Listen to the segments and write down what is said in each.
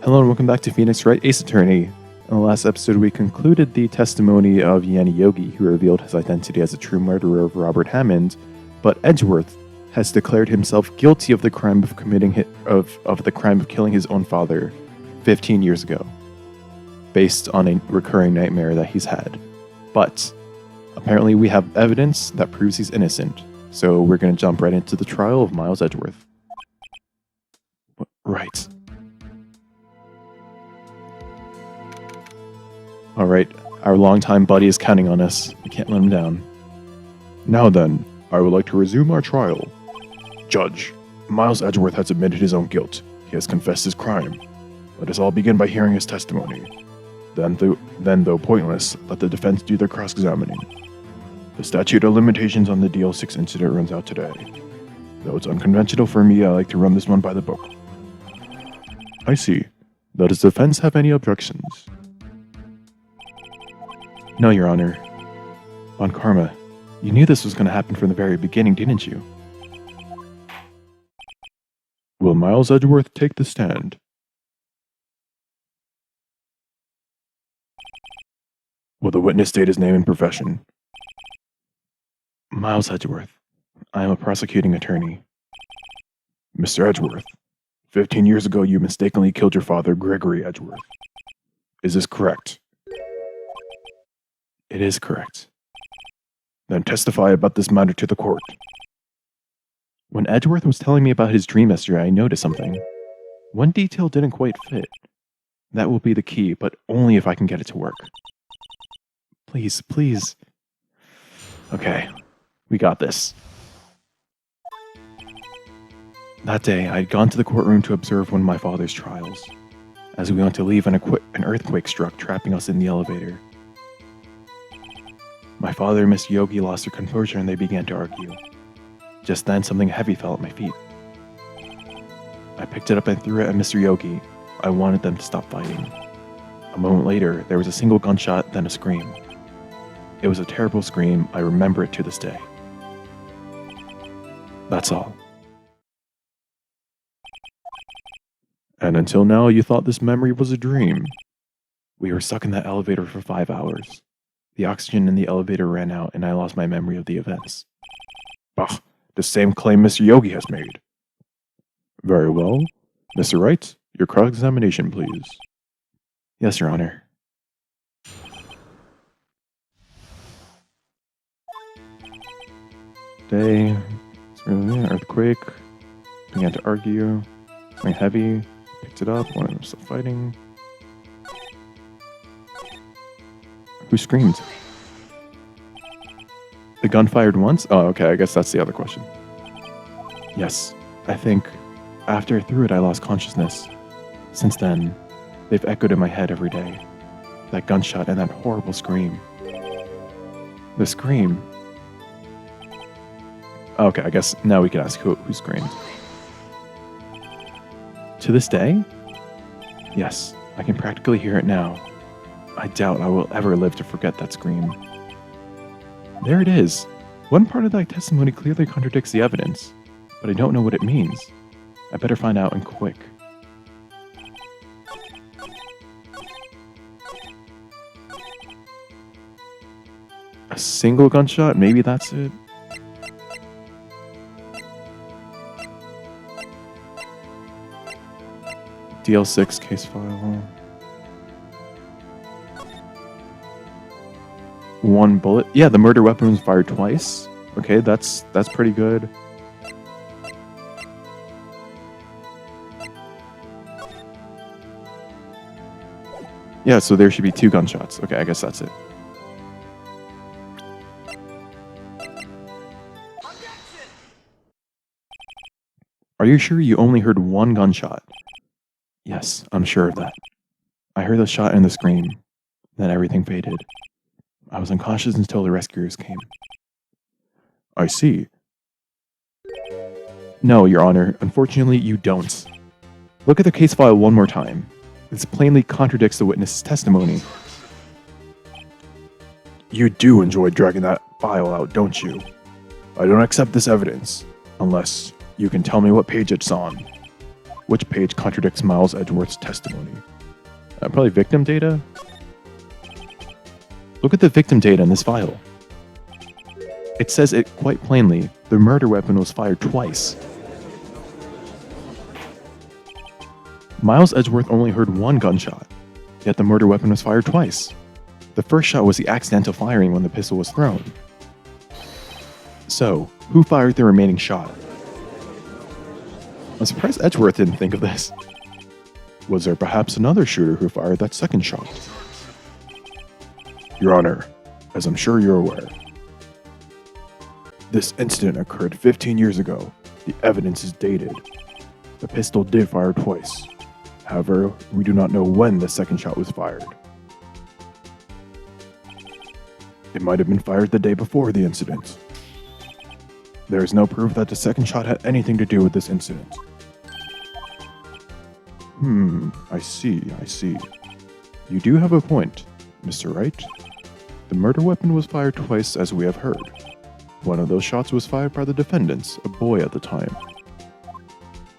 Hello and welcome back to Phoenix Wright, Ace Attorney. In the last episode, we concluded the testimony of Yanni Yogi, who revealed his identity as a true murderer of Robert Hammond, but Edgeworth has declared himself guilty of the crime of killing his own father 15 years ago, based on a recurring nightmare that he's had. But apparently, we have evidence that proves he's innocent, so we're going to jump right into the trial of Miles Edgeworth. Right. Alright, our longtime buddy is counting on us. We can't let him down. Now then, I would like to resume our trial. Judge, Miles Edgeworth has admitted his own guilt. He has confessed his crime. Let us all begin by hearing his testimony. Then, though pointless, let the defense do their cross-examining. The statute of limitations on the DL6 incident runs out today. Though it's unconventional for me, I like to run this one by the book. I see. Does the defense have any objections? No, Your Honor. Von Karma, you knew this was going to happen from the very beginning, didn't you? Will Miles Edgeworth take the stand? Will the witness state his name and profession? Miles Edgeworth. I am a prosecuting attorney. Mr. Edgeworth, 15 years ago you mistakenly killed your father, Gregory Edgeworth. Is this correct? It is correct. Then testify about this matter to the court. When Edgeworth was telling me about his dream yesterday, I noticed something. One detail didn't quite fit. That will be the key, but only if I can get it to work. Please, please. Okay, we got this. That day, I had gone to the courtroom to observe one of my father's trials. As we went to leave, an earthquake struck, trapping us in the elevator. My father and Miss Yogi lost their composure and they began to argue. Just then, something heavy fell at my feet. I picked it up and threw it at Mr. Yogi. I wanted them to stop fighting. A moment later, there was a single gunshot, then a scream. It was a terrible scream. I remember it to this day. That's all. And until now, you thought this memory was a dream. We were stuck in that elevator for 5 hours. The oxygen in the elevator ran out, and I lost my memory of the events. Bah, the same claim Mr. Yogi has made. Very well. Mr. Wright, your cross-examination, please. Yes, Your Honor. Day, earthquake, began to argue, something heavy, picked it up, one of them still fighting. Who screamed? The gun fired once? Oh, okay, I guess that's the other question. Yes, I think after I threw it, I lost consciousness. Since then, they've echoed in my head every day. That gunshot and that horrible scream. The scream. Okay, I guess now we can ask who screamed. To this day? Yes, I can practically hear it now. I doubt I will ever live to forget that scream. There it is. One part of that testimony clearly contradicts the evidence, but I don't know what it means. I better find out and quick. A single gunshot? Maybe that's it? DL6 case file. One bullet. Yeah, the murder weapon was fired twice. Okay, that's pretty good. Yeah, so there should be 2 gunshots. Okay, I guess that's it. Are you sure you only heard 1 gunshot? Yes, I'm sure of that. I heard the shot and the scream. Then everything faded. I was unconscious until the rescuers came. I see. No, Your Honor. Unfortunately, you don't. Look at the case file one more time. This plainly contradicts the witness's testimony. You do enjoy dragging that file out, don't you? I don't accept this evidence, unless you can tell me what page it's on. Which page contradicts Miles Edgeworth's testimony? Probably victim data? Look at the victim data in this file. It says it quite plainly. The murder weapon was fired twice. Miles Edgeworth only heard one gunshot, yet the murder weapon was fired twice. The first shot was the accidental firing when the pistol was thrown. So, who fired the remaining shot? I'm surprised Edgeworth didn't think of this. Was there perhaps another shooter who fired that second shot? Your Honor, as I'm sure you're aware, this incident occurred 15 years ago. The evidence is dated. The pistol did fire twice. However, we do not know when the second shot was fired. It might have been fired the day before the incident. There is no proof that the second shot had anything to do with this incident. I see. You do have a point, Mr. Wright. The murder weapon was fired twice, as we have heard. One of those shots was fired by the defendants, a boy at the time.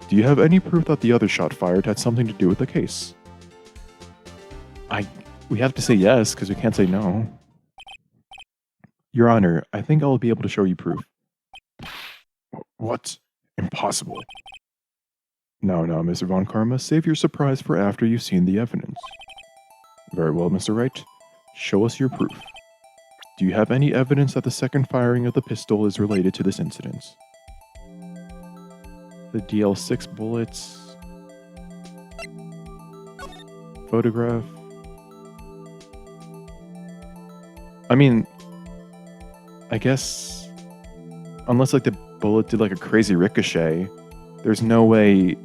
Do you have any proof that the other shot fired had something to do with the case? We have to say yes, because we can't say no. Your Honor, I think I'll be able to show you proof. What? Impossible. Now, Mr. Von Karma, save your surprise for after you've seen the evidence. Very well, Mr. Wright. Show us your proof. Do you have any evidence that the second firing of the pistol is related to this incident? The DL6 bullets. Photograph. I mean, I guess, unless like the bullet did like a crazy ricochet, there's no way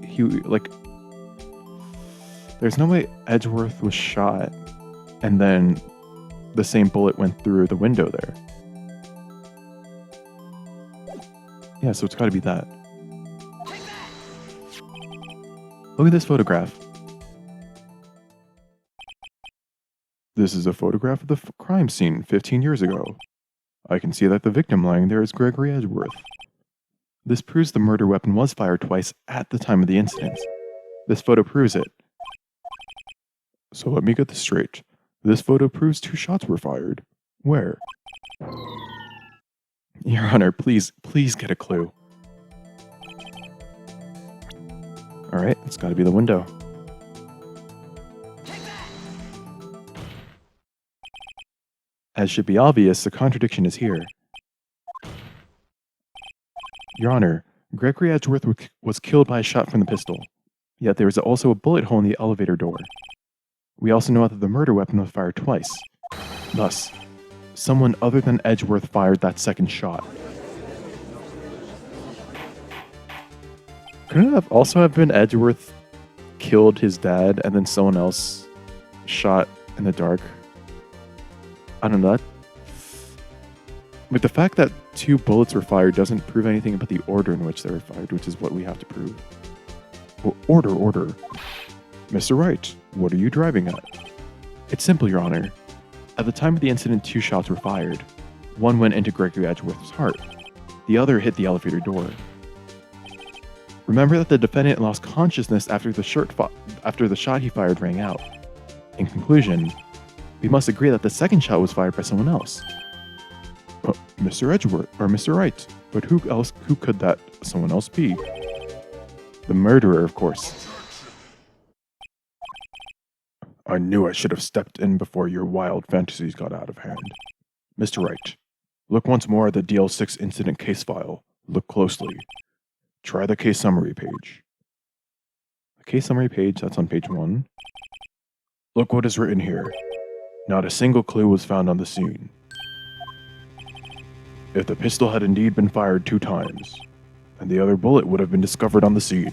there's no way Edgeworth was shot and then the same bullet went through the window there. Yeah, so it's gotta be that. Look at this photograph. This is a photograph of the crime scene 15 years ago. I can see that the victim lying there is Gregory Edgeworth. This proves the murder weapon was fired twice at the time of the incident. This photo proves it. So let me get this straight. This photo proves 2 shots were fired. Where? Your Honor, please get a clue. Alright, it's gotta be the window. As should be obvious, the contradiction is here. Your Honor, Gregory Edgeworth was killed by a shot from the pistol, yet there was also a bullet hole in the elevator door. We also know that the murder weapon was fired twice. Thus, someone other than Edgeworth fired that second shot. Couldn't it also have been Edgeworth killed his dad and then someone else shot in the dark? I don't know. But the fact that 2 bullets were fired doesn't prove anything about the order in which they were fired, which is what we have to prove. Well, order. Mr. Wright, what are you driving at? It's simple, Your Honor. At the time of the incident, 2 shots were fired. One went into Gregory Edgeworth's heart. The other hit the elevator door. Remember that the defendant lost consciousness after the shot he fired rang out. In conclusion, we must agree that the second shot was fired by someone else. Mr. Edgeworth, or Mr. Wright, but who could that someone else be? The murderer, of course. I knew I should have stepped in before your wild fantasies got out of hand. Mr. Wright, look once more at the DL6 incident case file. Look closely. Try the case summary page. The case summary page, that's on page 1. Look what is written here. Not a single clue was found on the scene. If the pistol had indeed been fired 2 times, then the other bullet would have been discovered on the scene.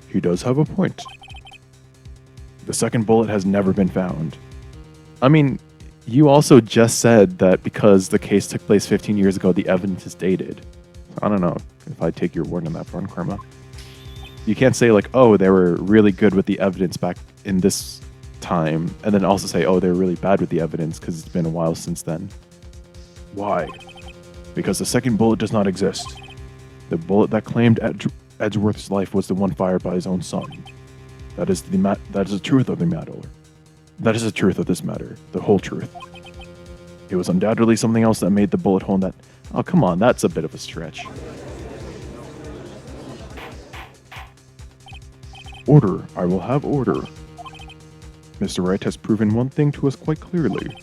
He does have a point. The second bullet has never been found. I mean, you also just said that because the case took place 15 years ago, the evidence is dated. I don't know if I take your word on that front, Karma. You can't say like, oh, they were really good with the evidence back in this time, and then also say, oh, they're really bad with the evidence because it's been a while since then. Why? Because the second bullet does not exist. The bullet that claimed Edgeworth's life was the one fired by his own son. That is the truth of the matter. That is the truth of this matter, the whole truth. It was undoubtedly something else that made the bullet hole in that... Oh, come on, that's a bit of a stretch. Order, I will have order. Mr. Wright has proven one thing to us quite clearly,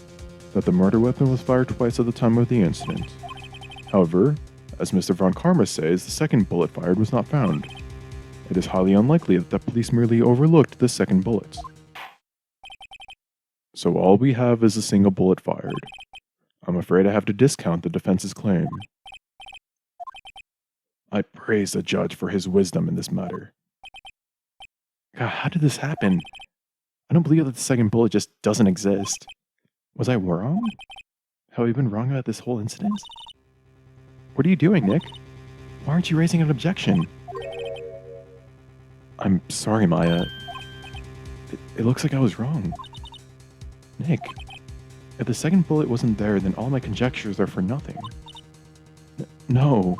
that the murder weapon was fired twice at the time of the incident. However, as Mr. Von Karma says, the second bullet fired was not found. It is highly unlikely that the police merely overlooked the second bullet. So all we have is a single bullet fired. I'm afraid I have to discount the defense's claim. I praise the judge for his wisdom in this matter. God, how did this happen? I don't believe that the second bullet just doesn't exist. Was I wrong? Have I been wrong about this whole incident? What are you doing, Nick? Why aren't you raising an objection? I'm sorry, Maya. It looks like I was wrong. Nick, if the second bullet wasn't there, then all my conjectures are for nothing. No.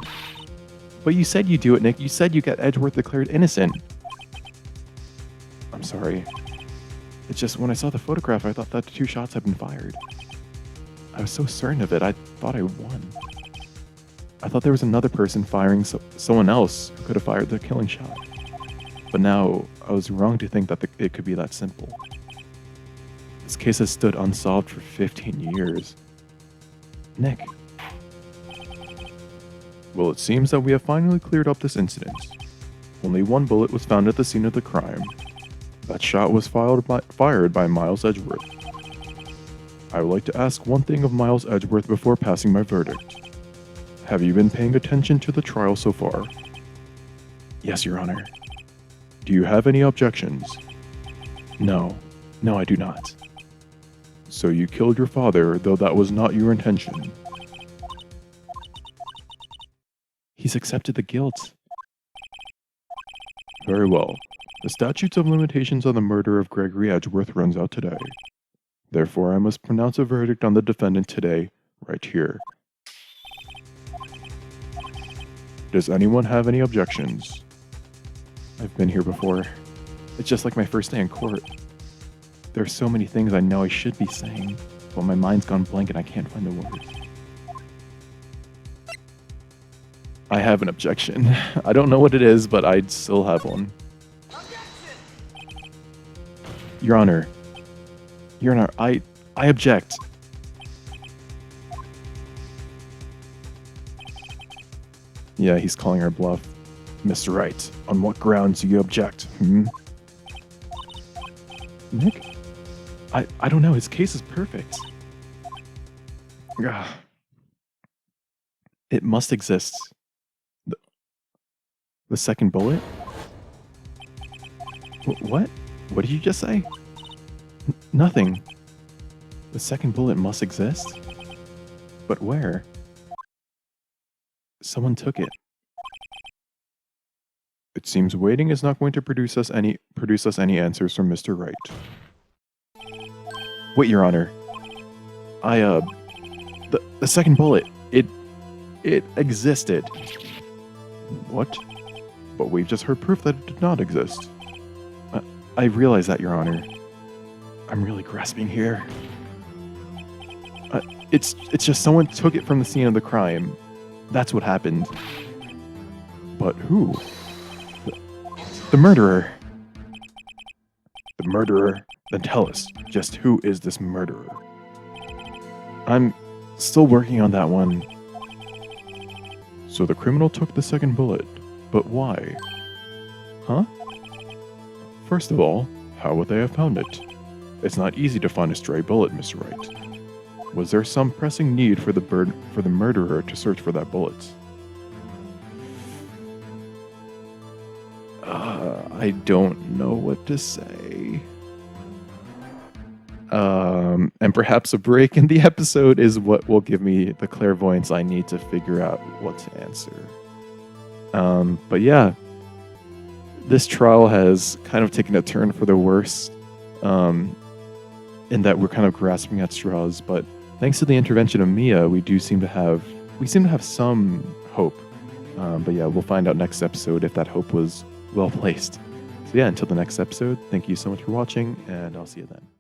But you said you'd do it, Nick. You said you got Edgeworth declared innocent. I'm sorry. It's just when I saw the photograph, I thought that 2 shots had been fired. I was so certain of it, I thought I won. I thought there was another person firing someone else who could have fired the killing shot. But now, I was wrong to think that it could be that simple. This case has stood unsolved for 15 years. Nick. Well, it seems that we have finally cleared up this incident. Only 1 bullet was found at the scene of the crime. That shot was fired by Miles Edgeworth. I would like to ask one thing of Miles Edgeworth before passing my verdict. Have you been paying attention to the trial so far? Yes, Your Honor. Do you have any objections? No. No, I do not. So you killed your father, though that was not your intention. He's accepted the guilt. Very well. The statute of limitations on the murder of Gregory Edgeworth runs out today. Therefore, I must pronounce a verdict on the defendant today, right here. Does anyone have any objections? I've been here before. It's just like my first day in court. There are so many things I know I should be saying, but my mind's gone blank and I can't find the words. I have an objection. I don't know what it is, but I'd still have one. Your Honor. Your Honor, I object. Yeah, he's calling our bluff. Mr. Wright, on what grounds do you object, Nick? I don't know, his case is perfect. Ugh. It must exist. The second bullet? What? What did you just say? Nothing. The second bullet must exist? But where? Someone took it. It seems waiting is not going to produce us any answers from Mr. Wright. Wait, Your Honor. The second bullet, it existed. What? But we've just heard proof that it did not exist. I realize that, Your Honor. I'm really grasping here. It's just someone took it from the scene of the crime. That's what happened. But who? The murderer. The murderer? Then tell us, just who is this murderer? I'm still working on that one. So the criminal took the second bullet, but why? Huh? First of all, how would they have found it? It's not easy to find a stray bullet, Mr. Wright. Was there some pressing need for the murderer to search for that bullet? I don't know what to say. And perhaps a break in the episode is what will give me the clairvoyance I need to figure out what to answer. But yeah, this trial has kind of taken a turn for the worse, in that we're kind of grasping at straws. But thanks to the intervention of Mia, we seem to have some hope But yeah, we'll find out next episode if that hope was well placed. So yeah, until the next episode, thank you so much for watching, and I'll see you then.